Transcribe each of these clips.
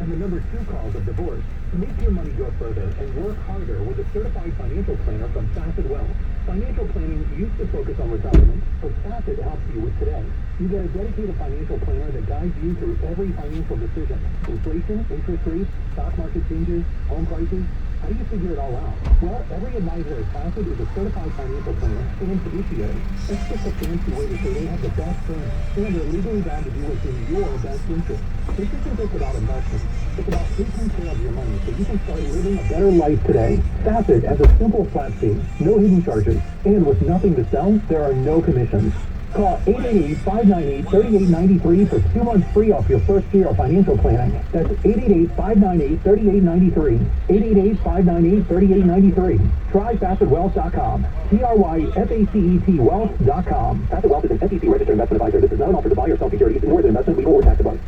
and the number 2 cause of divorce. Make your money go further and work harder with a certified financial planner from Facet Wealth. Financial planning used to focus on retirement, but Facet helps you with today. You get a dedicated financial planner that guides you through every financial decision. Inflation, interest rates, stock market changes, home prices. How do you figure it all out? Well, every advisor at Facet is a certified financial planner and fiduciary. That's just a fancy way to say they have the best firm, and they're legally bound to do what's in your best interest. This isn't just about investment. It's about taking care of your money so you can start living a better life today. Facet has a simple flat fee, no hidden charges, and with nothing to sell, there are no commissions. Call 888-598-3893 for 2 months free off your first year of financial planning. That's 888-598-3893. 888-598-3893. Try FacetWealth.com. TRYFACET Wealth.com. Facet Wealth is an SEC registered investment advisor. This is not an offer to buy or sell securities, nor is it investment, legal, or tax advice.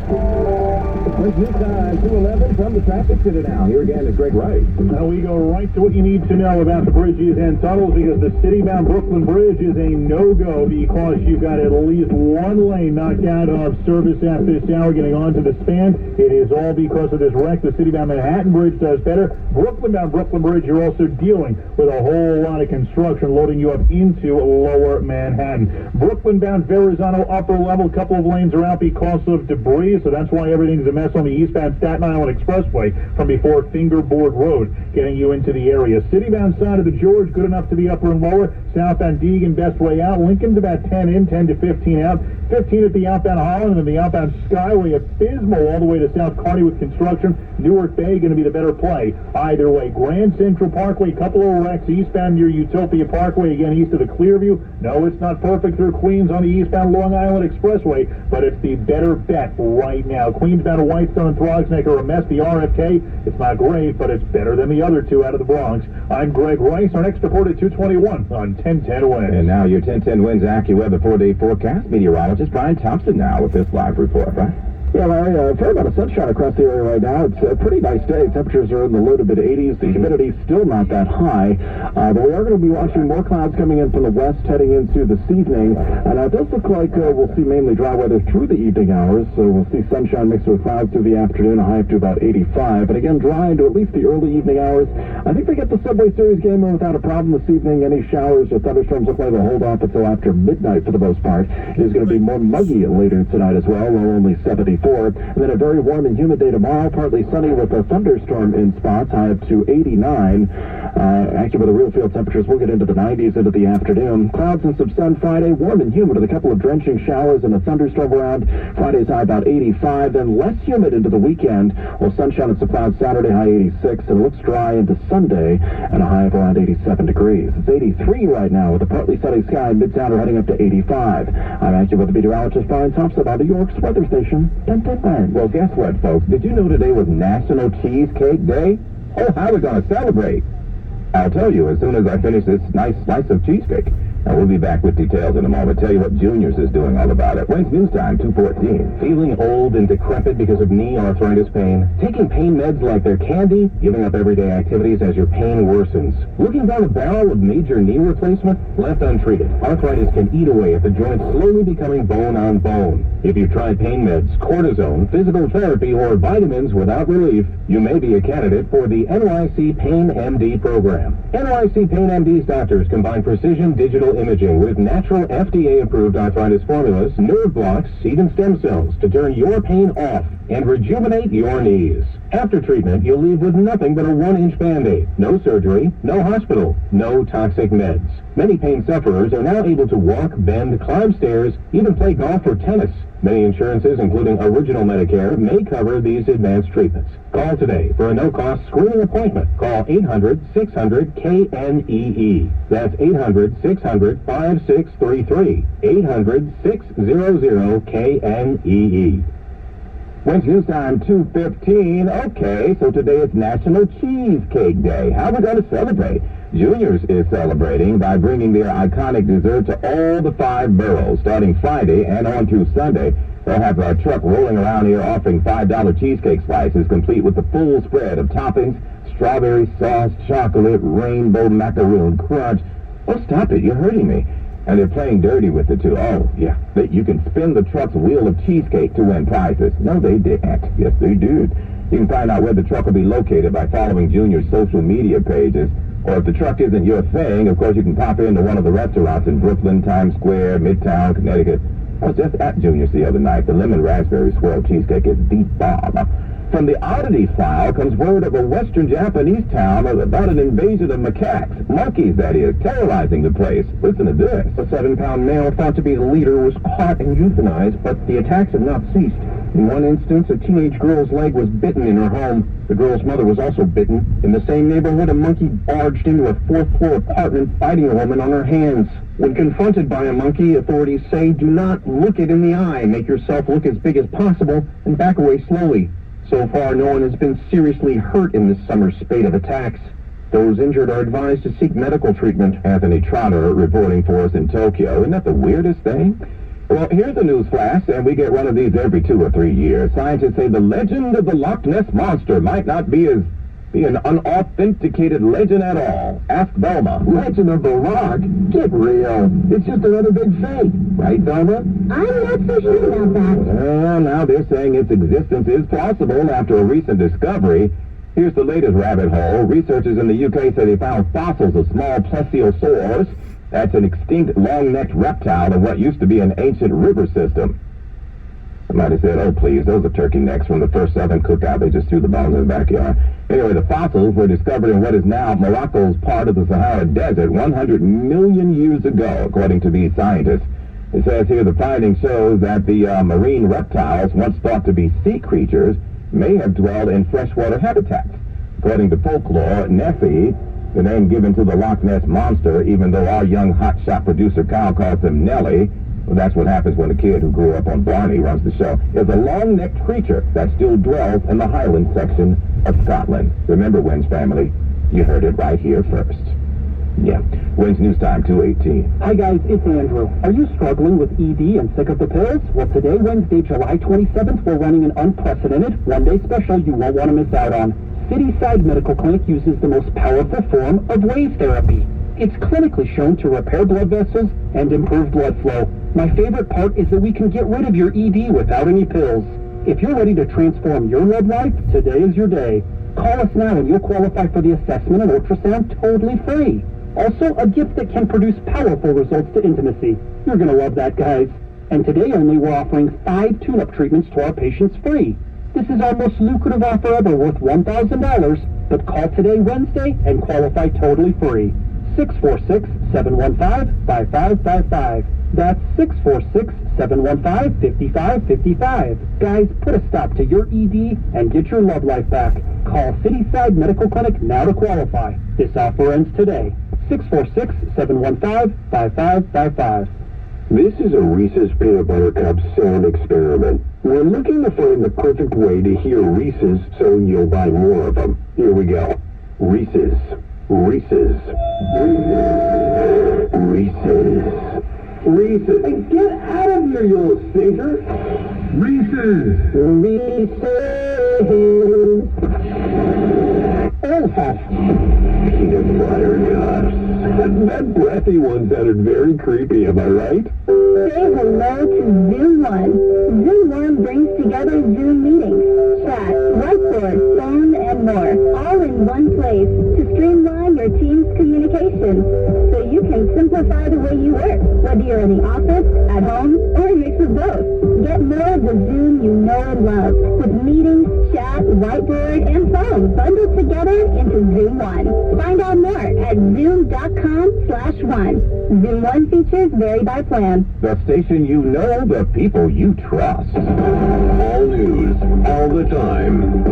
Quick news time, 211 from the traffic center now. Here again is Greg Wright. Now we go right to what you need to know about the bridges and tunnels, because the city-bound Brooklyn Bridge is a no-go because you've got at least one lane knocked out of service at this hour getting onto the span. It is all because of this wreck. The city-bound Manhattan Bridge does better. Brooklyn-bound Brooklyn Bridge, you're also dealing with a whole lot of construction loading you up into lower Manhattan. Brooklyn-bound Verrazano upper level, couple of lanes are out because of debris, so that's why everything's a mess on the eastbound Staten Island Expressway from before Fingerboard Road, getting you into the area. City-bound side of the George, good enough to be upper and lower. Southbound Deegan, best way out. Lincoln's about 10 in, 10 to 15 out. 15 at the outbound Holland, and the outbound Skyway abysmal all the way to South Kearney with construction. Newark Bay going to be the better play. Either way, Grand Central Parkway, couple of wrecks eastbound near Utopia Parkway, again east of the Clearview. No, it's not perfect through Queens on the eastbound Long Island Expressway, but it's the better bet right now. Queensbound to Whitestone and Throgsneck are a mess. The RFK, it's not great, but it's better than the other two out of the Bronx. I'm Greg Rice. Our next report at 221 on 1010 Wins. And now your 1010 Wins AccuWeather 4-day forecast. Meteorologist Brian Thompson now with this live report, right? Yeah, Larry, a fair amount of sunshine across the area right now. It's a pretty nice day. Temperatures are in the low to mid-80s. The humidity's still not that high. But we are going to be watching more clouds coming in from the west heading into this evening. And it does look like we'll see mainly dry weather through the evening hours. So we'll see sunshine mixed with clouds through the afternoon, a high up to about 85. But again, dry into at least the early evening hours. I think they get the Subway Series game without a problem this evening. Any showers or thunderstorms look like they'll hold off until after midnight for the most part. It is going to be more muggy later tonight as well, low only 74. And then a very warm and humid day tomorrow, partly sunny with a thunderstorm in spots, high up to 89. Actually, with the real field temperatures, we'll get into the 90s into the afternoon. Clouds and some sun Friday, warm and humid with a couple of drenching showers and a thunderstorm around. Friday's high about 85, then less humid into the weekend. Well, sunshine and some clouds Saturday, high 86, and it looks dry into Sunday and a high of around 87 degrees. It's 83 right now with a partly sunny sky in Midtown. We're heading up to 85. I'm AccuWeather meteorologist Brian Thompson on New York's weather station, 1010. Well, guess what, folks? Did you know today was National Cheesecake Day? Oh, how are we going to celebrate? I'll tell you as soon as I finish this nice slice of cheesecake. Now, we'll be back with details in a moment. Tell you what Juniors is doing all about it. When's news time? 2:14. Feeling old and decrepit because of knee arthritis pain? Taking pain meds like they're candy? Giving up everyday activities as your pain worsens? Looking down a barrel of major knee replacement? Left untreated, arthritis can eat away at the joint, slowly becoming bone on bone. If you've tried pain meds, cortisone, physical therapy, or vitamins without relief, you may be a candidate for the NYC Pain MD program. NYC Pain MD's doctors combine precision digital imaging with natural FDA-approved arthritis formulas, nerve blocks, even stem cells to turn your pain off and rejuvenate your knees. After treatment, you'll leave with nothing but a 1-inch Band-Aid. No surgery, no hospital, no toxic meds. Many pain sufferers are now able to walk, bend, climb stairs, even play golf or tennis. Many insurances, including Original Medicare, may cover these advanced treatments. Call today for a no-cost screening appointment. Call 800-600-KNEE. That's 800-600-5633. 800-600-KNEE. When's news time? 2:15. Okay, so today it's National Cheesecake Day. How are we going to celebrate? Juniors is celebrating by bringing their iconic dessert to all the 5 boroughs starting Friday and on through Sunday. They'll have a truck rolling around here offering $5 cheesecake slices complete with the full spread of toppings, strawberry sauce, chocolate, rainbow macaroon crunch. Oh, stop it, you're hurting me. And they're playing dirty with it, too. Oh, yeah. You can spin the truck's wheel of cheesecake to win prizes. No, they didn't. Yes, they did. You can find out where the truck will be located by following Junior's social media pages. Or if the truck isn't your thing, of course, you can pop into one of the restaurants in Brooklyn, Times Square, Midtown, Connecticut. I was just at Junior's the other night. The lemon raspberry swirl cheesecake is the bomb. From the oddity file comes word of a western Japanese town about an invasion of macaques, monkeys that is, terrorizing the place. Listen to this. A 7-pound male thought to be the leader was caught and euthanized, but the attacks have not ceased. In one instance, a teenage girl's leg was bitten in her home. The girl's mother was also bitten. In the same neighborhood, a monkey barged into a 4th-floor apartment, biting a woman on her hands. When confronted by a monkey, authorities say, do not look it in the eye. Make yourself look as big as possible and back away slowly. So far, no one has been seriously hurt in this summer's spate of attacks. Those injured are advised to seek medical treatment. Anthony Trotter reporting for us in Tokyo. Isn't that the weirdest thing? Well, here's a news flash, and we get one of these every 2 or 3 years. Scientists say the legend of the Loch Ness Monster might not be an unauthenticated legend at all. Ask Velma. Legend of the Rock? Get real. It's just another big fake. Right, Velma? I'm not so sure about that. Well, now they're saying its existence is plausible after a recent discovery. Here's the latest rabbit hole. Researchers in the UK say they found fossils of small plesiosaurs. That's an extinct long-necked reptile of what used to be an ancient river system. Somebody said, oh, please, those are turkey necks from the first Southern cookout. They just threw the bones in the backyard. Anyway, the fossils were discovered in what is now Morocco's part of the Sahara Desert 100 million years ago, according to these scientists. It says here the finding shows that the marine reptiles, once thought to be sea creatures, may have dwelled in freshwater habitats. According to folklore, Nessie, the name given to the Loch Ness Monster, even though our young hotshot producer Kyle calls him Nellie, well, that's what happens when a kid who grew up on Barney runs the show, is a long-necked creature that still dwells in the Highland section of Scotland. Remember, Wynn's family, you heard it right here first. Yeah. Wynn's News Time, 2:18. Hi guys, it's Andrew. Are you struggling with ED and sick of the pills? Well, today, Wednesday, July 27th, we're running an unprecedented one-day special you won't want to miss out on. Cityside Medical Clinic uses the most powerful form of wave therapy. It's clinically shown to repair blood vessels and improve blood flow. My favorite part is that we can get rid of your ED without any pills. If you're ready to transform your love life, today is your day. Call us now and you'll qualify for the assessment and ultrasound totally free. Also, a gift that can produce powerful results to intimacy. You're going to love that, guys. And today only, we're offering 5 tune-up treatments to our patients free. This is our most lucrative offer ever, worth $1,000, but call today, Wednesday, and qualify totally free. 646-715-5555. That's 646-715-5555. Guys, put a stop to your ED and get your love life back. Call Cityside Medical Clinic now to qualify. This offer ends today. 646-715-5555. This is a Reese's Peanut Butter Cup sound experiment. We're looking to find the perfect way to hear Reese's so you'll buy more of them. Here we go. Reese's. Reese's. Reese's. Reese's. Reese's. Hey, get out of here, you little stinker. Reese's. Reese's. Peanut butter cups. That breathy one sounded very creepy, am I right? Say hello to Zoom One. Zoom One brings together Zoom meetings, chat, whiteboard, phone, and more, all in one place to streamline your team's communication. So you can simplify the way you work, whether you're in the office, at home, or a mix of both. Get more of the Zoom you know and love with meetings, chat, whiteboard, and phone bundled together into Zoom One. Find out more at zoom.com/one. Zoom One features vary by plan. The station you know, the people you trust. All news, all the time.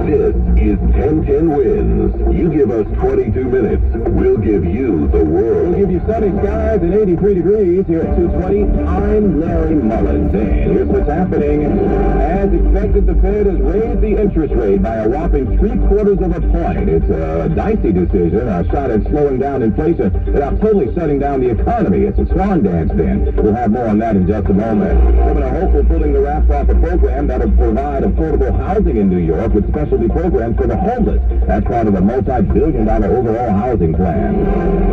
This is 1010 Wins. You give us 22 minutes, we'll give you the world. We'll give you sunny skies and 83 degrees here at 2:20. I'm Larry Mullins, and here's what's happening. As expected, the Fed has raised the interest rate by a whopping 3/4 of a point. It's a dicey decision, a shot at slowing down inflation without totally shutting down the economy. It's a swan dance then. We'll have more on that in just a moment. Governor Hochul pulling the wraps off a program that will provide affordable housing in New York with specialty programs for the homeless. That's part of the multi-billion-dollar overall housing plan.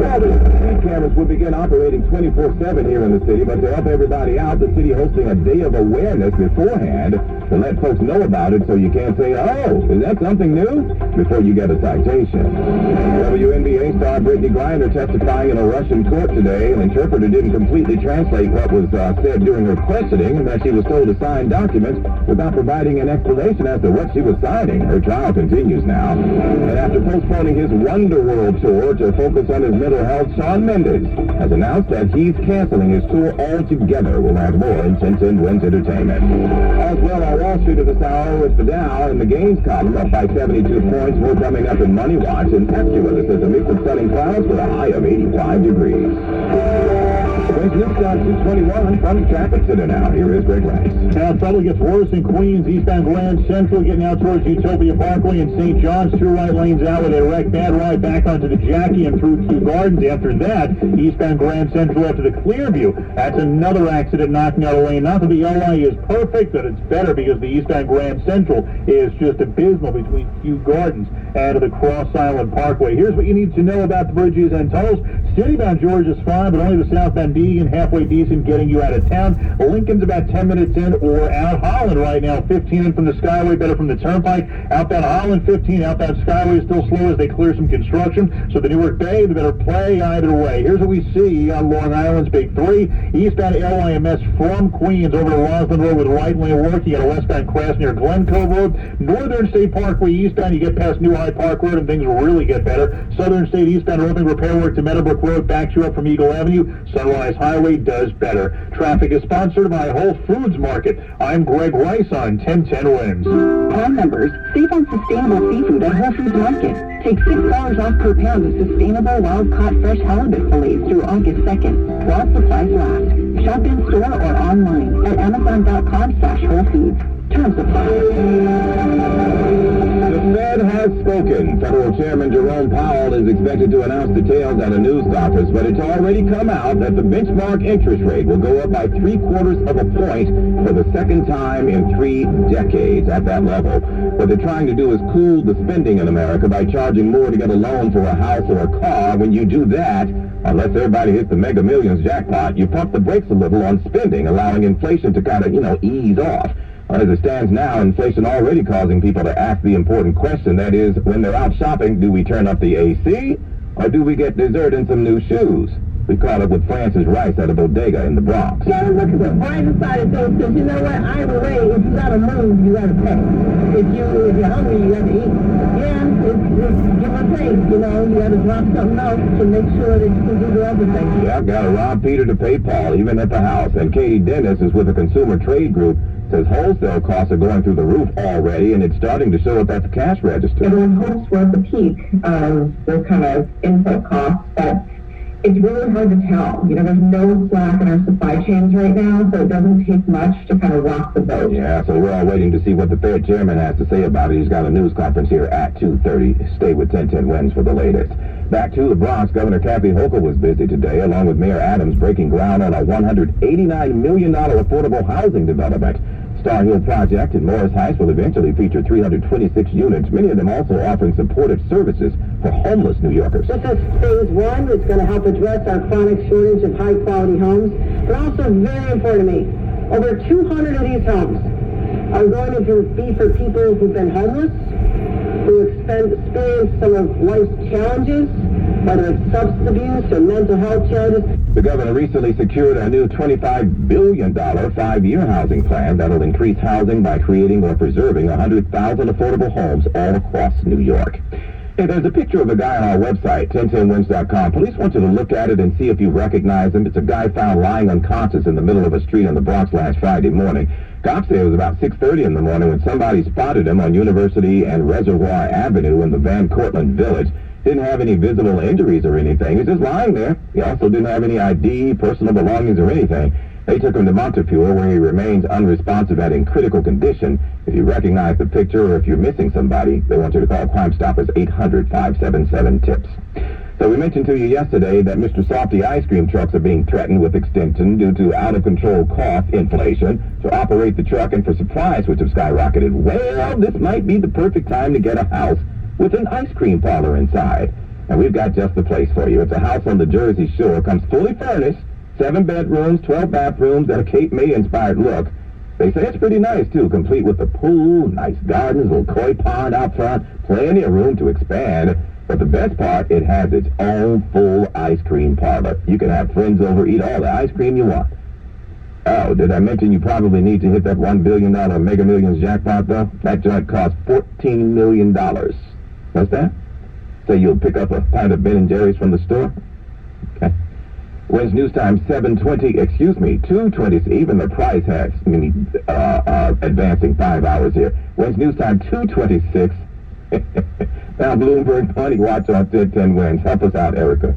Well, the speed cameras will begin operating 24/7 here in the city, but to help everybody out, the city hosting a day of awareness beforehand to let folks know about it so you can't say, oh, is that something new? Before you get a citation. WNBA star Brittany Griner testifying in a Russian court today. An interpreter didn't completely translate what was said during her questioning, and that she was told to sign documents without providing an explanation as to what she was signing. Her trial continues now. And after postponing his Wonder World tour to focus on his mental health, Shawn Mendes has announced that he's canceling his tour altogether. We'll have more in 1010 Wins Entertainment. As well on Wall Street at this hour with the Dow in the gains column up by 72 points. More coming up in Money Watch. And AccuWeather says a mix of sunny clouds with a high of 85 degrees. News on 221 from the traffic center now. Here is Greg Rice. Now, trouble gets worse in Queens. Eastbound Grand Central getting out towards Utopia Parkway and St. John's. 2 right lanes out with a wreck. Bad ride back onto the Jackie and through Kew Gardens. After that, eastbound Grand Central up to the Clearview. That's another accident knocking out a lane. Not that the LI is perfect, but it's better because the eastbound Grand Central is just abysmal between Kew Gardens and the Cross Island Parkway. Here's what you need to know about the bridges and tunnels. Citybound George is fine, but only the southbound Deegan halfway decent getting you out of town. Lincoln's about 10 minutes in or out. Holland right now, 15 in from the Skyway, better from the Turnpike. Outbound Holland, 15. Outbound Skyway is still slow as they clear some construction. So the Newark Bay, the better play either way. Here's what we see on Long Island's Big 3. Eastbound LIMS from Queens over to Roslyn Road with right lane work. You got a westbound crash near Glen Cove Road. Northern State Parkway eastbound, you get past New Hyde Park Road and things will really get better. Southern State eastbound roading repair work to Meadowbrook Road backs you up from Eagle Avenue. Sunrise Highway does better. Traffic is sponsored by Whole Foods Market. I'm Greg Rice on 1010 Wins. All members, save on sustainable seafood at Whole Foods Market. Take $6 off per pound of sustainable wild-caught fresh halibut fillets through August 2nd, while supplies last. Shop in store or online at Amazon.com/Whole Foods. Terms apply. The Fed has spoken. Federal Chairman Jerome Powell is expected to announce details at a news conference, but it's already come out that the benchmark interest rate will go up by 3/4 of a point for the second time in 3 decades at that level. What they're trying to do is cool the spending in America by charging more to get a loan for a house or a car. When you do that, unless everybody hits the Mega Millions jackpot, you pump the brakes a little on spending, allowing inflation to kind of, ease off. As it stands now, inflation already causing people to ask the important question, that is, when they're out shopping, do we turn up the AC or do we get dessert and some new shoes? We caught up with Francis Rice at a bodega in the Bronx. You gotta look at the brighter side of things, because you know what, either way, if you gotta move, you gotta pay. If you're hungry, you gotta eat. Yeah, it's give or take, you gotta drop something else to make sure that you can do the other thing. Yeah, I've got to rob Peter to pay Paul, even at the house. And Katie Dennis is with the Consumer Trade Group, says wholesale costs are going through the roof already, and it's starting to show up at the cash register. Everyone hopes we're at the peak of those kind of input costs, but it's really hard to tell. There's no slack in our supply chains right now, so it doesn't take much to kind of rock the boat. Yeah, so we're all waiting to see what the Fed chairman has to say about it. He's got a news conference here at 2:30. Stay with 1010 Wins for the latest. Back to the Bronx, Governor Kathy Hochul was busy today, along with Mayor Adams, breaking ground on a $189 million affordable housing development. Star Hill project in Morris Heights will eventually feature 326 units, many of them also offering supportive services for homeless New Yorkers. This is phase one. It's going to help address our chronic shortage of high-quality homes, but also very important to me, over 200 of these homes are going to be for people who've been homeless, who experience some of life's challenges, whether it's substance abuse or mental health challenges. The governor recently secured a new $25 billion 5-year housing plan that'll increase housing by creating or preserving 100,000 affordable homes all across New York. Hey, there's a picture of a guy on our website, 1010wins.com. Police want you to look at it and see if you recognize him. It's a guy found lying unconscious in the middle of a street in the Bronx last Friday morning. Cops say it was about 6:30 in the morning when somebody spotted him on University and Reservoir Avenue in the Van Cortlandt Village. Didn't have any visible injuries or anything. He was just lying there. He also didn't have any ID, personal belongings, or anything. They took him to Montefiore, where he remains unresponsive and in critical condition. If you recognize the picture or if you're missing somebody, they want you to call Crime Stoppers 800-577-TIPS. So we mentioned to you yesterday that Mr. Softy ice cream trucks are being threatened with extinction due to out-of-control cost inflation to operate the truck and for supplies which have skyrocketed. Well, this might be the perfect time to get a house with an ice cream parlor inside. And we've got just the place for you. It's a house on the Jersey Shore, comes fully furnished, 7 bedrooms, 12 bathrooms, and a Cape May-inspired look. They say it's pretty nice, too, complete with a pool, nice gardens, little koi pond out front, plenty of room to expand. But the best part, it has its own full ice cream parlor. You can have friends over, eat all the ice cream you want. Oh, did I mention you probably need to hit that $1 billion Mega Millions jackpot, though? That joint costs $14 million. What's that? Say you'll pick up a pint of Ben & Jerry's from the store? Okay. When's news time? 2:20, even the price has, advancing 5 hours here. When's news time? 2:26. Now Bloomberg Money Watch on 1010 wins. Help us out, Erica.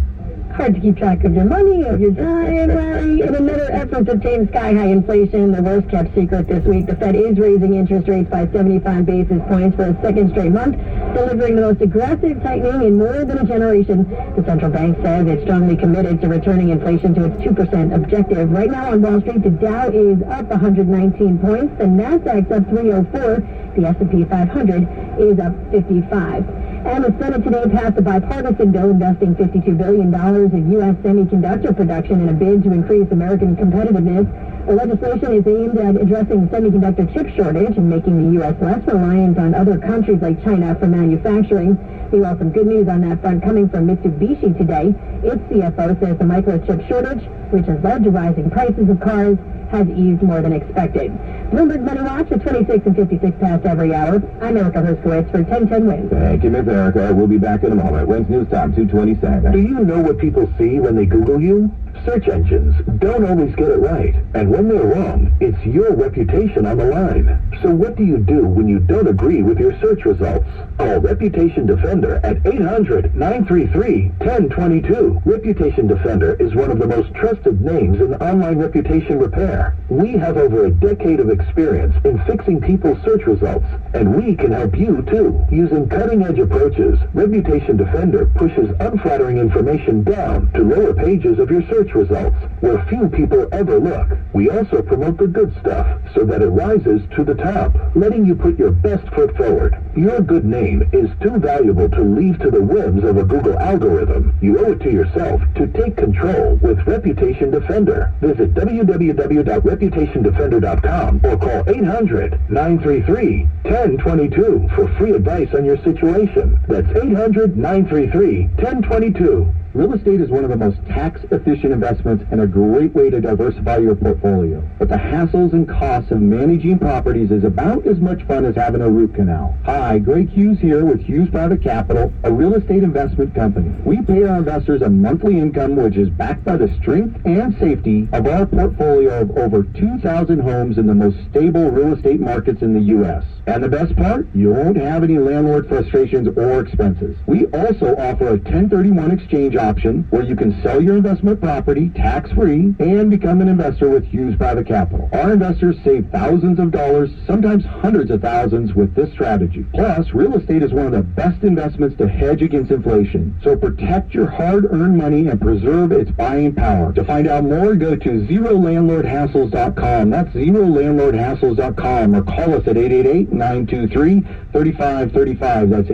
Hard to keep track of your money, of your time, Larry. In another effort to tame sky-high inflation, the worst-kept secret this week, the Fed is raising interest rates by 75 basis points for a second straight month, delivering the most aggressive tightening in more than a generation. The central bank says it's strongly committed to returning inflation to its 2% objective. Right now on Wall Street, the Dow is up 119 points, the Nasdaq's up 304, the S&P 500 is up 55. And the Senate today passed a bipartisan bill investing $52 billion in U.S. semiconductor production in a bid to increase American competitiveness. The legislation is aimed at addressing the semiconductor chip shortage and making the U.S. less reliant on other countries like China for manufacturing. Meanwhile, some good news on that front coming from Mitsubishi today. Its CFO says the microchip shortage, which has led to rising prices of cars, has eased more than expected. Bloomberg Money Watch at 26 and 56 past every hour. I'm Erica Herskowitz for 1010 Wins. Thank you, Miss Erica. We'll be back in a moment. When's news time? 2:27. Do you know what people see when they Google you? Search engines don't always get it right. And when they're wrong, it's your reputation on the line. So what do you do when you don't agree with your search results? Call Reputation Defender at 800-933-1022. Reputation Defender is one of the most trusted names in online reputation repair. We have over a decade of experience in fixing people's search results, and we can help you too. Using cutting-edge approaches, Reputation Defender pushes unflattering information down to lower pages of your search results, where few people ever look. We also promote the good stuff so that it rises to the top, letting you put your best foot forward. Your good name is too valuable to leave to the whims of a Google algorithm. You owe it to yourself to take control with Reputation Defender. Visit www.reputationdefender.com or call 800-933-1022 for free advice on your situation. That's 800-933-1022. Real estate is one of the most tax-efficient investments and a great way to diversify your portfolio. But the hassles and costs of managing properties is about as much fun as having a root canal. Hi, Greg Hughes here with Hughes Private Capital, a real estate investment company. We pay our investors a monthly income which is backed by the strength and safety of our portfolio of over 2,000 homes in the most stable real estate markets in the U.S. And the best part, you won't have any landlord frustrations or expenses. We also offer a 1031 exchange option where you can sell your investment property tax-free and become an investor with Hughes Private Capital. Our investors save thousands of dollars, sometimes hundreds of thousands with this strategy. Plus, real estate is one of the best investments to hedge against inflation. So protect your hard-earned money and preserve its buying power. To find out more, go to ZeroLandlordHassles.com. That's ZeroLandlordHassles.com, or call us at 888-923-3535. That's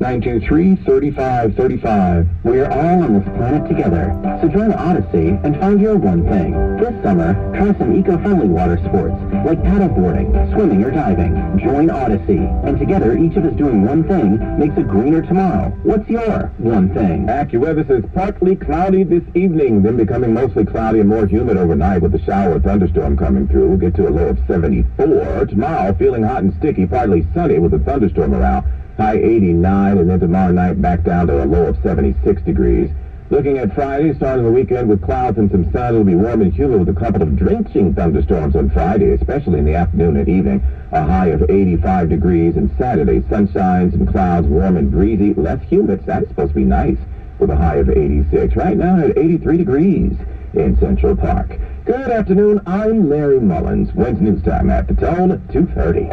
888-923-3535. We're all on this planet together, so join Odyssey and find your one thing. This summer, try some eco-friendly water sports, like paddleboarding, swimming, or diving. Join Odyssey, and together, each of us doing one thing makes a greener tomorrow. What's your one thing? AccuWeather says partly cloudy this evening, then becoming mostly cloudy and more humid overnight with a shower or thunderstorm coming through. We'll get to a low of 74. Tomorrow, feeling hot and sticky, partly sunny with a thunderstorm around. High 89, and then tomorrow night back down to a low of 76 degrees. Looking at Friday, starting the weekend with clouds and some sun, it'll be warm and humid with a couple of drenching thunderstorms on Friday, especially in the afternoon and evening. A high of 85 degrees, and Saturday, sunshine, some clouds, warm and breezy, less humid. That's supposed to be nice with a high of 86. Right now at 83 degrees. in Central Park. Good afternoon, I'm Larry Mullins. When's news time at the Tone? 2:30.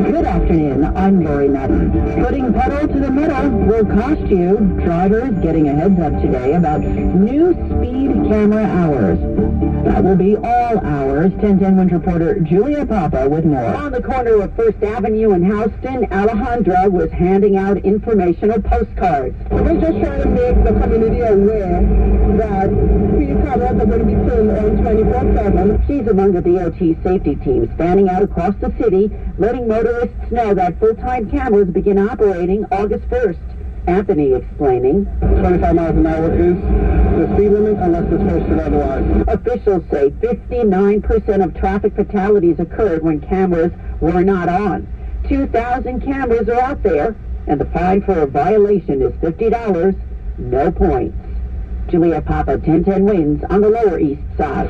Good afternoon, I'm Lori Madden. Putting pedal to the metal will cost you. Drivers getting a heads up today about new speed camera hours. That will be all hours. 1010 Winds reporter Julia Papa with more. On the corner of First Avenue and Houston, Alejandra was handing out informational postcards. We're just trying to make the community aware that speed cameras are going to be turned on 24/7. She's among the DOT safety team standing out across the city, letting motorists know that full-time cameras begin operating August 1st. Anthony explaining. 25 miles an hour is the speed limit unless it's posted otherwise. Officials say 59% of traffic fatalities occurred when cameras were not on. 2,000 cameras are out there, and the fine for a violation is $50, no points. Julia Papa, 1010 Winds on the Lower East Side.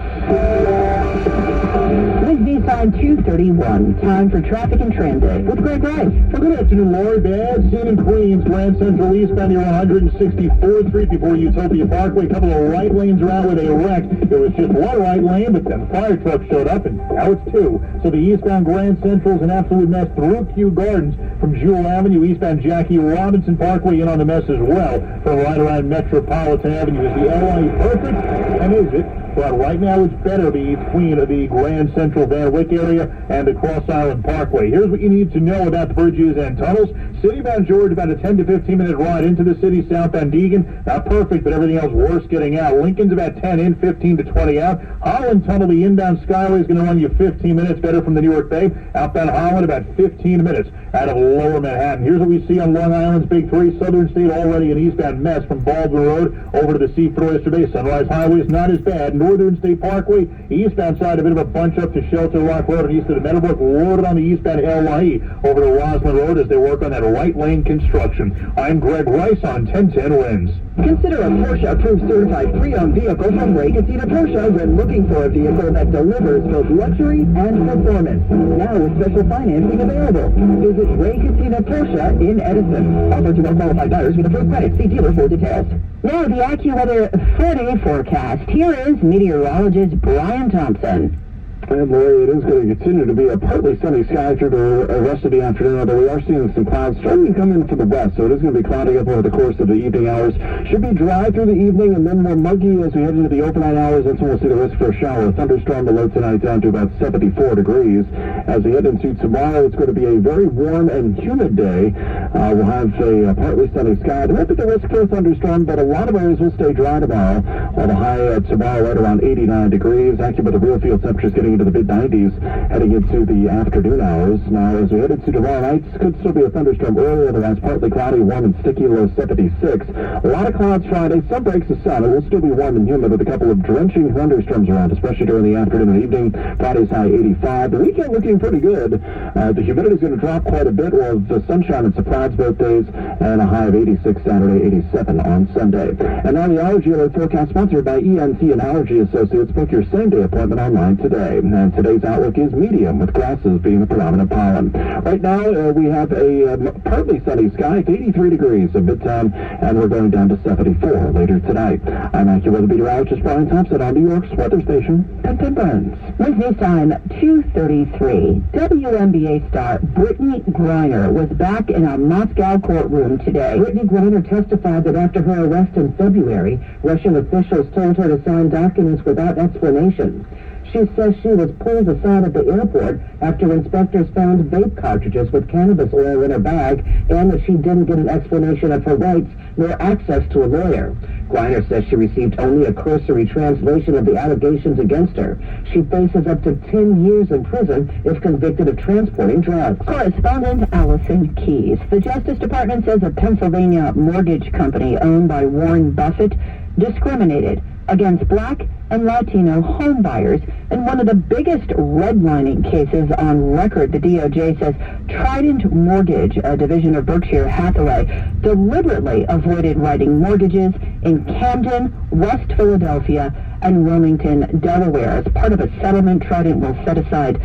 With V-Sign 231, time for traffic and transit with Greg Rice. Well, good afternoon, Lori. Bad scene in Queens, Grand Central eastbound near 164th Street before Utopia Parkway. A couple of right lanes are out with a wreck. There was just one right lane, but then a fire truck showed up, and now it's two. So the eastbound Grand Central is an absolute mess through Kew Gardens from Jewel Avenue, eastbound Jackie Robinson Parkway in on the mess as well. From right around Metropolitan Avenue. Is the LA perfect? And is it? Well, right now it's better between the Grand Central Van Wyck area and the Cross Island Parkway. Here's what you need to know about the bridges and tunnels. Citybound George, about a 10 to 15 minute ride into the city. Southbound Deegan, not perfect, but everything else worse getting out. Lincoln's about 10 in, 15 to 20 out. Holland Tunnel, the inbound Skyway is going to run you 15 minutes better from the Newark Bay. Outbound Holland, about 15 minutes out of Lower Manhattan. Here's what we see on Long Island's Big Three. Southern State already an eastbound mess from Baldwin Road over to the Seaford Oyster Bay. Sunrise Highway is not as bad. Northern State Parkway, eastbound side, a bit of a bunch up to Shelter Rock Road and east of the Meadowbrook. Loaded on the eastbound LYE over to Roslyn Road as they work on that right lane construction. I'm Greg Rice on 1010 Winds. Consider a Porsche approved certified pre-owned vehicle from Ray Casita Porsche when looking for a vehicle that delivers both luxury and performance. Now with special financing available. Visit Ray Casita Porsche in Edison. Offered to well-qualified buyers with approved credit. See dealer for details. Now the AccuWeather 4-day forecast. Here is meteorologist Brian Thompson. And Lori, it is going to continue to be a partly sunny sky through the rest of the afternoon, although we are seeing some clouds starting to come in from the west, so it is going to be cloudy up over the course of the evening hours. Should be dry through the evening and then more muggy as we head into the overnight hours. That's when we'll see the risk for a shower. A thunderstorm below tonight down to about 74 degrees. As we head into tomorrow, it's going to be a very warm and humid day. We'll have a partly sunny sky. There won't be the risk for a thunderstorm, but a lot of areas will stay dry tomorrow. While the high tomorrow right around 89 degrees. Actually, but the real field temperature is getting into the mid-90s heading into the afternoon hours. Now, as we head into tomorrow night, could still be a thunderstorm earlier, otherwise partly cloudy, warm and sticky, low 76. A lot of clouds Friday, some breaks of sun. It will still be warm and humid with a couple of drenching thunderstorms around, especially during the afternoon and evening. Friday's high 85. The weekend looking pretty good. The humidity is going to drop quite a bit. We'll have sunshine and some clouds both days, and a high of 86 Saturday, 87 on Sunday. And now the Allergy Alert forecast sponsored by ENC and Allergy Associates. Book your same-day appointment online today. And today's outlook is medium, with grasses being the predominant pollen. Right now, we have a partly sunny sky. It's 83 degrees in Midtown, and we're going down to 74 later tonight. I'm AccuWeather meteorologist Brian Thompson on New York's weather station, 1010 Winds. With this time, 2:33. WNBA star Brittany Griner was back in a Moscow courtroom today. Brittany Griner testified that after her arrest in February, Russian officials told her to sign documents without explanation. She says she was pulled aside at the airport after inspectors found vape cartridges with cannabis oil in her bag, and that she didn't get an explanation of her rights nor access to a lawyer. Griner says she received only a cursory translation of the allegations against her. She faces up to 10 years in prison if convicted of transporting drugs. Correspondent Allison Keyes. The Justice Department says a Pennsylvania mortgage company owned by Warren Buffett discriminated against Black and Latino home buyers in one of the biggest redlining cases on record. The DOJ says Trident Mortgage, a division of Berkshire Hathaway, deliberately avoided writing mortgages in Camden, West Philadelphia, and Wilmington, Delaware. As part of a settlement, Trident will set aside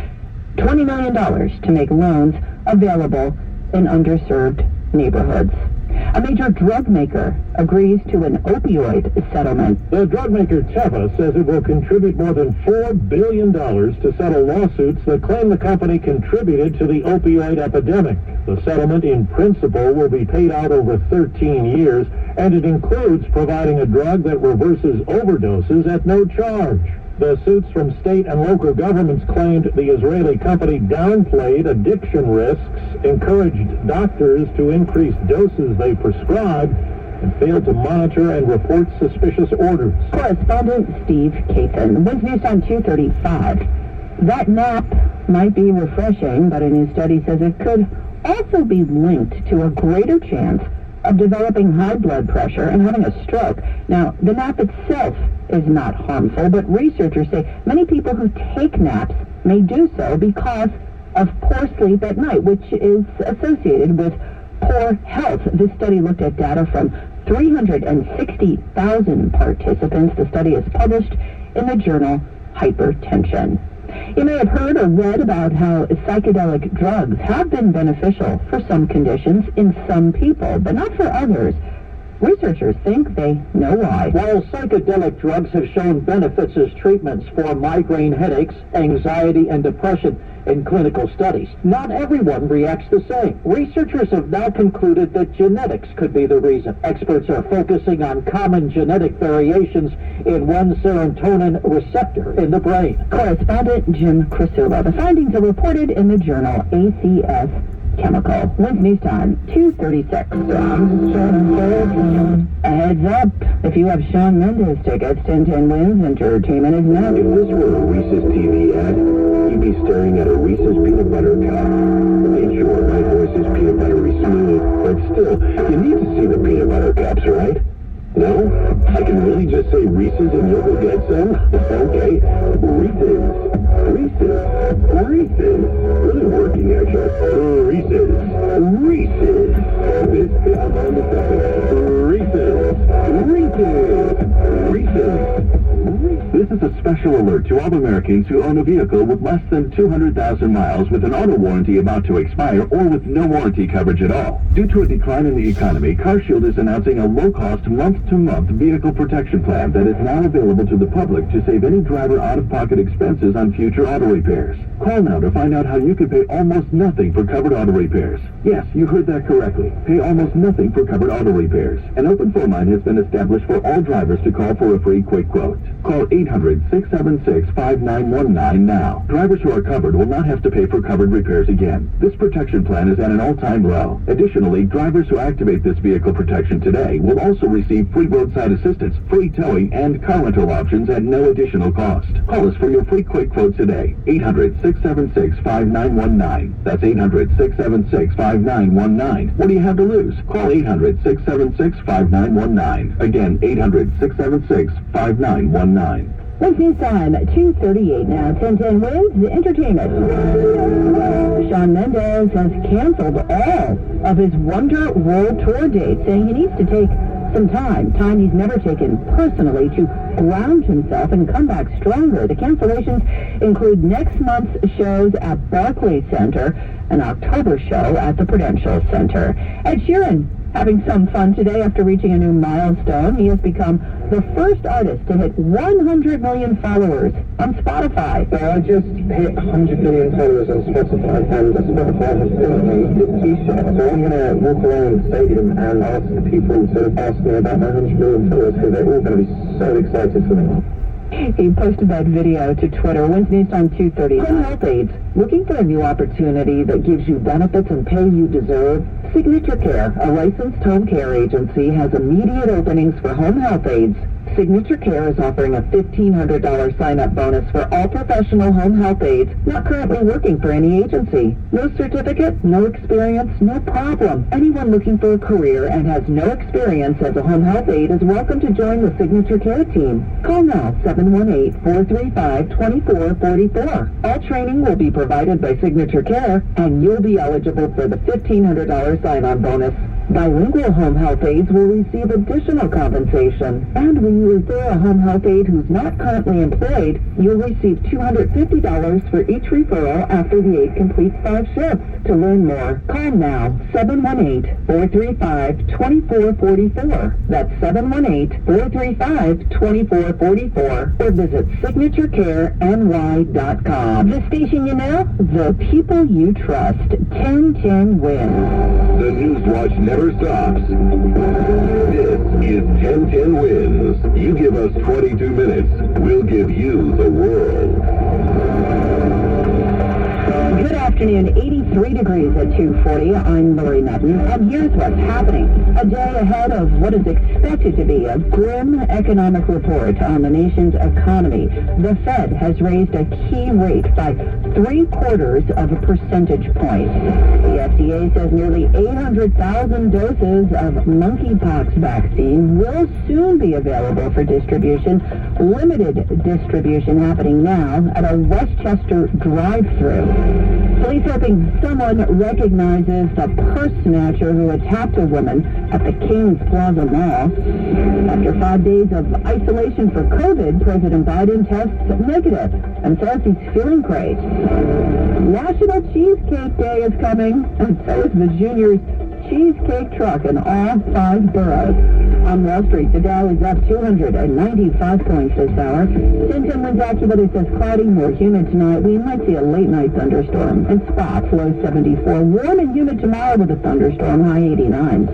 $20 million to make loans available in underserved neighborhoods. A major drug maker agrees to an opioid settlement. The drug maker Teva says it will contribute more than $4 billion to settle lawsuits that claim the company contributed to the opioid epidemic. The settlement in principle will be paid out over 13 years, and it includes providing a drug that reverses overdoses at no charge. The suits from state and local governments claimed the Israeli company downplayed addiction risks, encouraged doctors to increase doses they prescribe, and failed to monitor and report suspicious orders. Correspondent Steve Caton, Wins News Time 235. That nap might be refreshing, but a new study says it could also be linked to a greater chance of developing high blood pressure and having a stroke. Now, the nap itself is not harmful, but researchers say many people who take naps may do so because of poor sleep at night, which is associated with poor health. This study looked at data from 360,000 participants. The study is published in the journal Hypertension. You may have heard or read about how psychedelic drugs have been beneficial for some conditions in some people, but not for others. Researchers think they know why. While psychedelic drugs have shown benefits as treatments for migraine headaches, anxiety, and depression in clinical studies, not everyone reacts the same. Researchers have now concluded that genetics could be the reason. Experts are focusing on common genetic variations in one serotonin receptor in the brain. Correspondent Jim Crisula. The findings are reported in the journal ACS Chemical. Wins News Time 236. A heads up, if you have Shawn Mendes tickets, 1010 Wins Entertainment is next. If this were a Reese's TV ad, you'd be staring at a Reese's peanut butter cup. In short, my voice is peanut buttery smooth, but still, you need to see the peanut butter cups, right? No? I can really just say Reese's and you'll go get some? Okay. Reese's. Reese's. Reese's. Really working, actually. Reese's. Reese's. I'm on the second. Reese's. Reese's. Reese's. This is a special alert to all Americans who own a vehicle with less than 200,000 miles with an auto warranty about to expire or with no warranty coverage at all. Due to a decline in the economy, CarShield is announcing a low-cost month-to-month vehicle protection plan that is now available to the public to save any driver out-of-pocket expenses on future auto repairs. Call now to find out how you can pay almost nothing for covered auto repairs. Yes, you heard that correctly. Pay almost nothing for covered auto repairs. An open phone line has been established for all drivers to call for a free quick quote. Call 800-676-5919 now. Drivers who are covered will not have to pay for covered repairs again. This protection plan is at an all-time low. Additionally, drivers who activate this vehicle protection today will also receive free roadside assistance, free towing, and car rental options at no additional cost. Call us for your free quick quote today. 800-676-5919. That's 800-676-5919. What do you have to lose? Call 800-676-5919. Again, 800-676-5919. Wins News Time 238 now. 1010 Wins Entertainment. Shawn Mendes has canceled all of his Wonder World Tour dates, saying he needs to take some time he's never taken personally, to ground himself and come back stronger. The cancellations include next month's shows at Barclays Center, an October show at the Prudential Center. Ed Sheeran having some fun today after reaching a new milestone. He has become the first artist to hit 100 million followers on Spotify. I just hit 100 million followers on Spotify, and Spotify has sent me this t-shirt. So I'm going to walk around the stadium and ask people to ask me about my 100 million followers, because they're all going to be so excited for me. He posted that video to Twitter. Wins News Time 2:30. Home health aides. Looking for a new opportunity that gives you benefits and pay you deserve? Signature Care, a licensed home care agency, has immediate openings for home health aides. Signature Care is offering a $1,500 sign-up bonus for all professional home health aides not currently working for any agency. No certificate, no experience, no problem. Anyone looking for a career and has no experience as a home health aide is welcome to join the Signature Care team. Call now, 718-435-2444. All training will be provided by Signature Care, and you'll be eligible for the $1,500 sign-on bonus. Bilingual home health aides will receive additional compensation. And when you refer a home health aide who's not currently employed, you'll receive $250 for each referral after the aide completes 5 shifts. To learn more, call now 718-435-2444. That's 718-435-2444 or visit signaturecareny.com. The station you know, the people you trust. 1010 wins. The Newswatch never stops. This is 1010 Wins. You give us 22 minutes, we'll give you the world. Good afternoon, 83 degrees at 2:40. I'm Lori Nutten, and here's what's happening. A day ahead of what is expected to be a grim economic report on the nation's economy, the Fed has raised a key rate by 0.75 of a percentage point. The FDA says nearly 800,000 doses of monkeypox vaccine will soon be available for distribution. Limited distribution happening now at a Westchester drive-thru. Police hoping someone recognizes the purse snatcher who attacked a woman at the Kings Plaza Mall. After 5 days of isolation for COVID, President Biden tests negative and says he's feeling great. National Cheesecake Day is coming, and so is the Junior's cheesecake truck in all 5 boroughs. On Wall Street, the Dow is up 295 points this hour. 1010 Wins AccuWeather says cloudy, more humid tonight. We might see a late-night thunderstorm. In spots, low 74. Warm and humid tomorrow with a thunderstorm, high 89.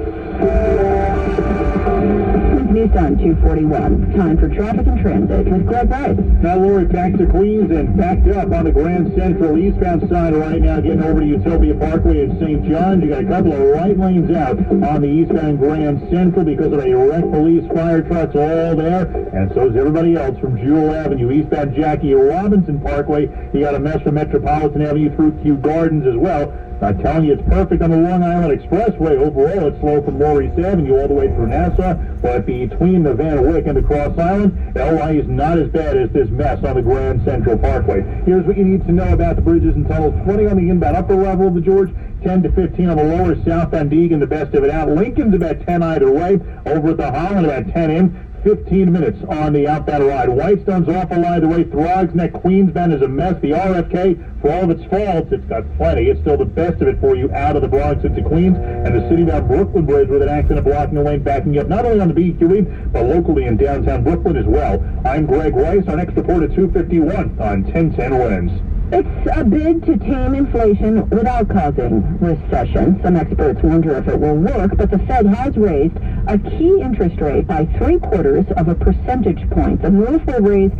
News time 2:41. Time for traffic and transit with Greg Rice. Now, Lori, back to Queens and backed up on the Grand Central eastbound side right now, getting over to Utopia Parkway in St. John's. You got a couple of right lanes out on the eastbound Grand Central because of a wrecked police fire trucks all there, and so is everybody else from Jewel Avenue, eastbound Jackie Robinson Parkway. You got a mess from Metropolitan Avenue through Kew Gardens as well. I'm telling you, it's perfect on the Long Island Expressway. Overall, it's slow from Maurice Avenue all the way through Nassau, but between the Van Wyck and the Cross Island, LI is not as bad as this mess on the Grand Central Parkway. Here's what you need to know about the bridges and tunnels. 20 on the inbound upper level of the George, 10 to 15 on the lower southbound Egan, the best of it out. Lincoln's about 10 either way. Over at the Holland, about 10 in. 15 minutes on the outbound ride. Whitestone's off a line the way. Throgs Neck, Queensbend is a mess. The RFK, for all of its faults, it's got plenty. It's still the best of it for you out of the Bronx into Queens. And the city-bound Brooklyn Bridge with an accident blocking the lane, backing up not only on the BQE, but locally in downtown Brooklyn as well. I'm Greg Rice. Our next report at 2:51 on 1010 Wins. It's a bid to tame inflation without causing recession. Some experts wonder if it will work, but the Fed has raised a key interest rate by 0.75 of a percentage point. The move will raise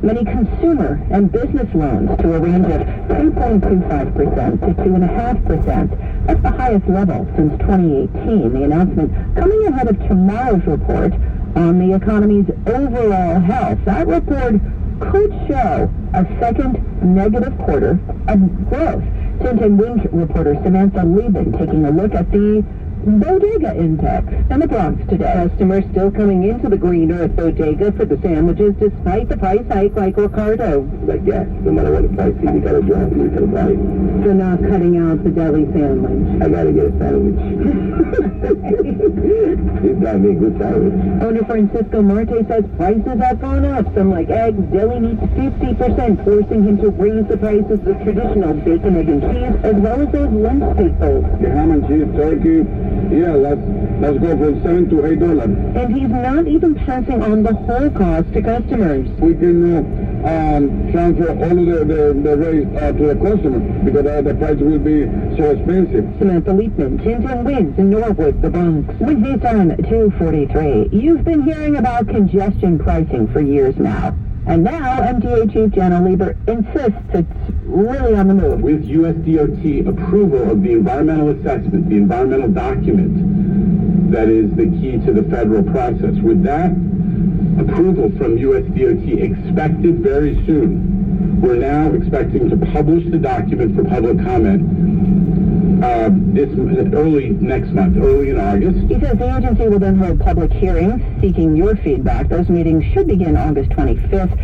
many consumer and business loans to a range of 2.25% to 2.5%. That's the highest level since 2018. The announcement coming ahead of tomorrow's report on the economy's overall health. That report could show a second negative quarter of growth. 1010 Wins reporter Samantha Lieben taking a look at the Bodega Index in the Bronx today. Customers still coming into the Green Earth Bodega for the sandwiches despite the price hike, like Ricardo. Like, yeah, no matter what the price is, you gotta drive through to the bite. They're not cutting out the deli sandwich. I gotta get a sandwich. He's got me a good sandwich. Owner Francisco Marte says prices have gone up. Some like eggs, deli meats 50%, forcing him to raise the prices of traditional bacon, egg, and cheese, as well as those lunch staples. The ham and cheese, turkey, yeah, let's go from $7 to $8. And he's not even passing on the whole cost to customers. We can transfer all of the raise to the customer because the price will be so expensive. Samantha Liebman, 1010 Wins in Norwood, the Bronx. Wednesday time, 2:43. You've been hearing about congestion pricing for years now. And now, MTA Chief Janna Lieber insists it's really on the move. With USDOT approval of the environmental assessment, the environmental document that is the key to the federal process. With that approval from USDOT expected very soon, we're now expecting to publish the document for public comment early next month, early in August. He says the agency will then hold public hearings seeking your feedback. Those meetings should begin August 25th.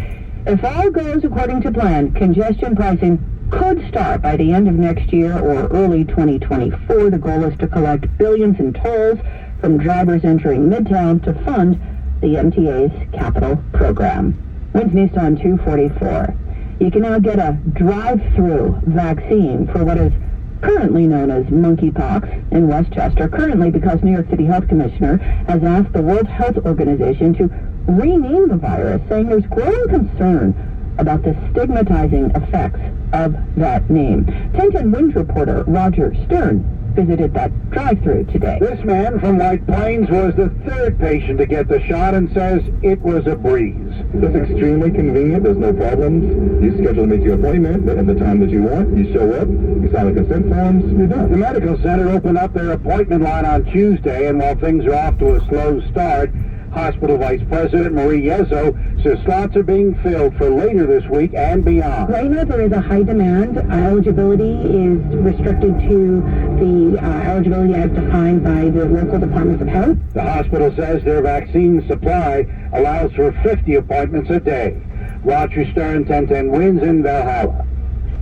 If all goes according to plan, congestion pricing could start by the end of next year or early 2024. The goal is to collect billions in tolls from drivers entering Midtown to fund the MTA's capital program. Winds News Time 244. You can now get a drive-through vaccine for what is currently known as monkeypox in Westchester, currently because New York City Health Commissioner has asked the World Health Organization to rename the virus, saying there's growing concern about the stigmatizing effects of that name. 1010 Winds reporter Roger Stern visited that drive-through today. This man from White Plains was the third patient to get the shot and says it was a breeze. It's extremely convenient. There's no problems. You schedule to make your appointment at the time that you want. You show up. You sign the consent forms. You're done. The medical center opened up their appointment line on Tuesday, and while things are off to a slow start, Hospital Vice President Marie Yezzo says slots are being filled for later this week and beyond. Right now there is a high demand. Eligibility is restricted to the eligibility as defined by the local departments of health. The hospital says their vaccine supply allows for 50 appointments a day. Roger Stern, 1010 Winds in Valhalla.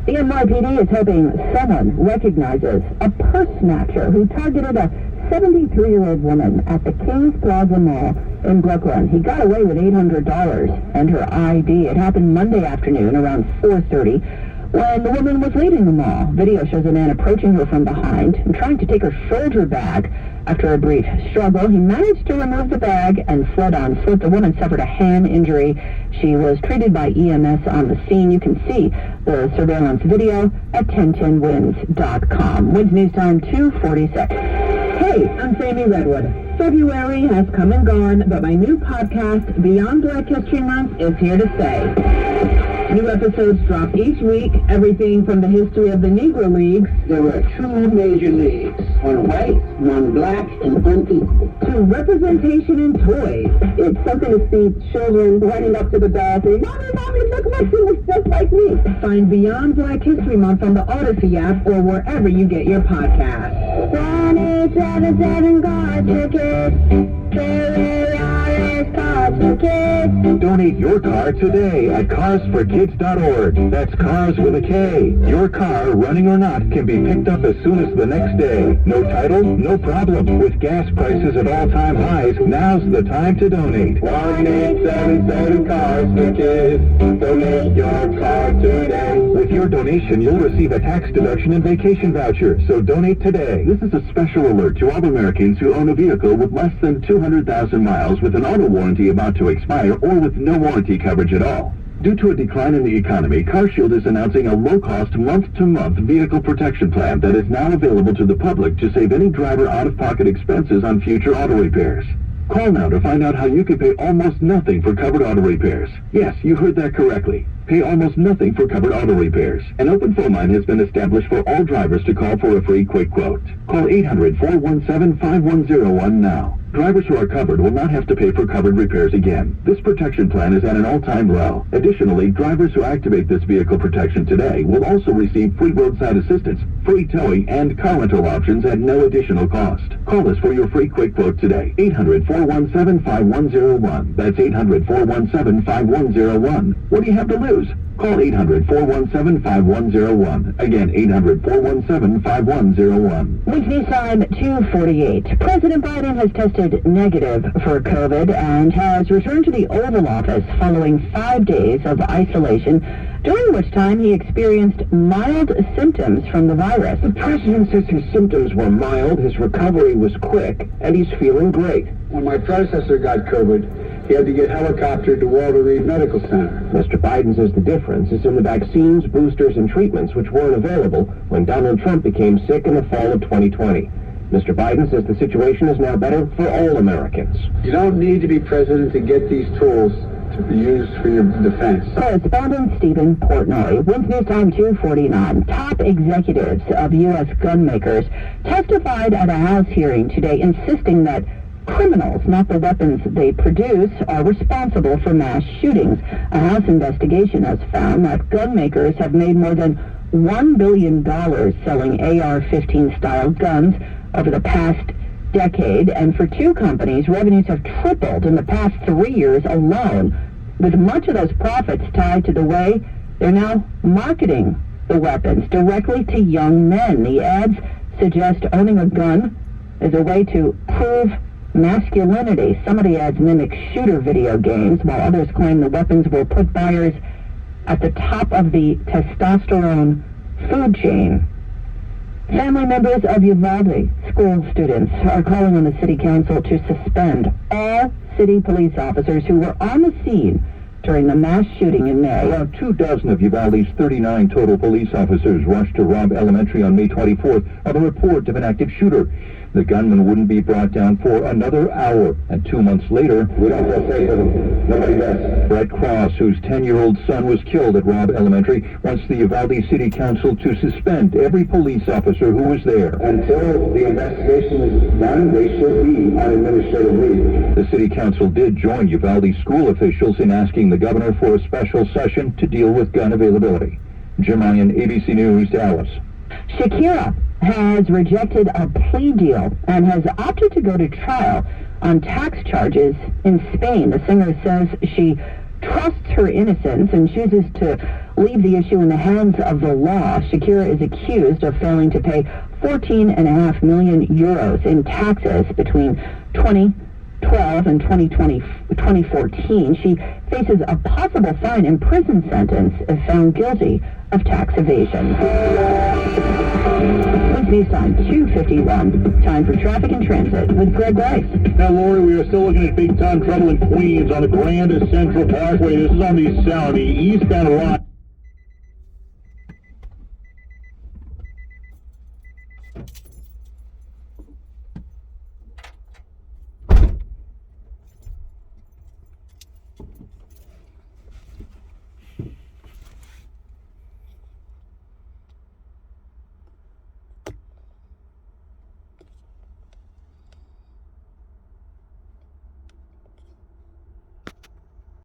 The NYPD is hoping someone recognizes a purse snatcher who targeted a 73-year-old woman at the Kings Plaza Mall in Brooklyn. He got away with $800 and her ID. It happened Monday afternoon around 4:30 when the woman was leaving the mall. Video shows a man approaching her from behind and trying to take her shoulder bag. After a brief struggle, he managed to remove the bag and fled on foot. The woman suffered a hand injury. She was treated by EMS on the scene. You can see the surveillance video at 1010winds.com. Winds News Time 246. Hey, I'm Sammy Redwood. February has come and gone, but my new podcast, Beyond Black History Month, is here to stay. New episodes drop each week, everything from the history of the Negro Leagues. There were two major leagues, one white, one black, and unequal. To representation in toys. It's something to see children running up to the bathroom. Mommy, look, my kid was just like me. Find Beyond Black History Month on the Odyssey app or wherever you get your podcasts. 1877 cartridges. Donate your car today at carsforkids.org. That's cars with a K. Your car, running or not, can be picked up as soon as the next day. No title, no problem. With gas prices at all-time highs, now's the time to donate. 1877 Cars for Kids. Donate your car today. With your donation, you'll receive a tax deduction and vacation voucher, so donate today. This is a special alert to all Americans who own a vehicle with less than 200,000 miles with an auto warranty about to expire or with no warranty coverage at all. Due to a decline in the economy, CarShield is announcing a low-cost month-to-month vehicle protection plan that is now available to the public to save any driver out-of-pocket expenses on future auto repairs. Call now to find out how you can pay almost nothing for covered auto repairs. Yes, you heard that correctly. Pay almost nothing for covered auto repairs. An open phone line has been established for all drivers to call for a free quick quote. Call 800-417-5101 now. Drivers who are covered will not have to pay for covered repairs again. This protection plan is at an all-time low. Additionally, drivers who activate this vehicle protection today will also receive free roadside assistance, free towing, and car rental options at no additional cost. Call us for your free quick quote today. 800-417-5101. That's 800-417-5101. What do you have to lose? Call 800-417-5101. Again, 800-417-5101. Winds News Time 248. President Biden has tested negative for COVID and has returned to the Oval Office following 5 days of isolation, during which time he experienced mild symptoms from the virus. The president says his symptoms were mild, his recovery was quick, and he's feeling great. When my predecessor got COVID, he had to get helicoptered to Walter Reed Medical Center. Mr. Biden says the difference is in the vaccines, boosters, and treatments which weren't available when Donald Trump became sick in the fall of 2020. Mr. Biden says the situation is now better for all Americans. You don't need to be president to get these tools to be used for your defense. Correspondent Stephen Portnoy. Winds News Time 249. Top executives of U.S. gun makers testified at a House hearing today insisting that criminals, not the weapons they produce, are responsible for mass shootings. A House investigation has found that gun makers have made more than $1 billion selling AR-15 style guns over the past decade, and for two companies, revenues have tripled in the past 3 years alone, with much of those profits tied to the way they're now marketing the weapons directly to young men. The ads suggest owning a gun is a way to prove masculinity. Some of the ads mimic shooter video games, while others claim the weapons will put buyers at the top of the testosterone food chain. Family members of Uvalde school students are calling on the city council to suspend all city police officers who were on the scene during the mass shooting in May. Around 24 of Uvalde's 39 total police officers rushed to Robb Elementary on May 24th on a report of an active shooter. The gunman wouldn't be brought down for another hour, and 2 months later, We don't feel safe with them. Nobody does. Brett Cross, whose 10-year-old son was killed at Robb Elementary, wants the Uvalde City Council to suspend every police officer who was there. Until the investigation is done, they should be on administrative leave. The City Council did join Uvalde school officials in asking the governor for a special session to deal with gun availability. Jim Ryan, ABC News, Dallas. Shakira has rejected a plea deal and has opted to go to trial on tax charges in Spain. The singer says she trusts her innocence and chooses to leave the issue in the hands of the law. Shakira is accused of failing to pay 14.5 million euros in taxes between 2012 and 2014. She faces a possible fine and prison sentence if found guilty of tax evasion. With news time 2:51. Time for traffic and transit with Greg Rice. Now, Lori, we are still looking at big-time trouble in Queens on the Grand Central Parkway. This is on the eastbound line.